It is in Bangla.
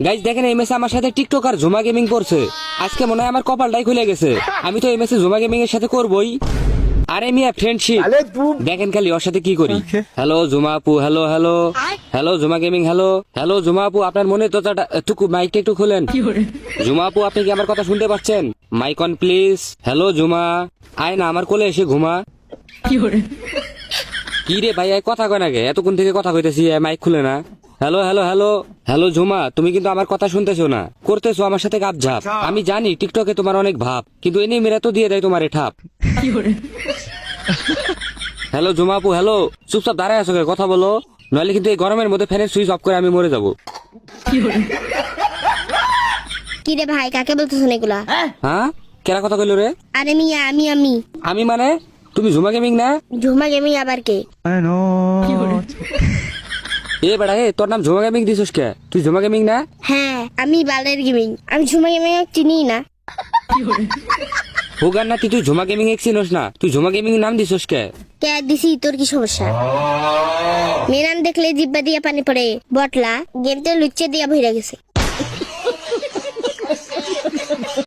গাইস দেখেন এই মেসে আমার সাথে টিকটক আর জুমা গেমিং করছে। আজকে মনে হয় আমার কপালটাই খুলে গেছে। আমি তো এই মেসে জুমা গেমিং এর সাথে করবই। আরে মিয়া ফ্রেন্ডশিপ দেখেন খালি ওর সাথে কি করি। হ্যালো জুমা আপু, হ্যালো হ্যালো হ্যালো জুমা গেমিং, হ্যালো হ্যালো জুমা আপু, আপনার মনে তো একটু মাইকটা একটু খুলেন। জুমা আপু আপনি কি আমার কথা শুনতে পাচ্ছেন? Mic on please. হ্যালো জুমা, আয় না আমার কোলে এসে ঘুমা। কি রে ভাই কথা কয় নাকি? এতক্ষণ থেকে কথা কইতেছি মাইক খুলে না। হ্যালো হ্যালো হ্যালো হ্যালো জুমা, তুমি কিন্তু আমার কথা শুনতেছো না, করতেছো আমার সাথে গাপঝাপ। আমি জানি টিকটকে তোমার অনেক ভাব, কিন্তু এনে মেরা তো দিয়ে দেয় তোমার ঠাপ। হ্যালো জুমা আপু, হ্যালো। চুপচাপ দাঁড়ায় আছো কে? কথা বলো, নইলে কিন্তু এই গরমের মধ্যে ফ্যানের সুইচ অফ করে আমি মরে যাবো। কি রে ভাই, কাকে বলতেছেন এগুলা? হ্যাঁ কেরা কথা কইলো রে? আরে মিয়া আমি আমি মানে তুমি জুমা গেমিং না? ঝুমা গেমিং আবার কে? এ বেড়া এ, তোর নাম জুমা গেমিং দিছিস কে? তুই জুমা গেমিং না? হ্যাঁ আমি বালের গেমিং, আমি ঝুমা গেমিং চিনি না। হোগার না তুই জুমা গেমিং এ চিনোস না, তুই জুমা গেমিং নাম দিছিস কে? কে দিছি? তোর কি সমস্যা? মেয়ে নাম দেখলে জিব্বা দিয়া পানি পড়ে, বটলা গেমতে লুচ্চে দিয়া ভইরা গেছে।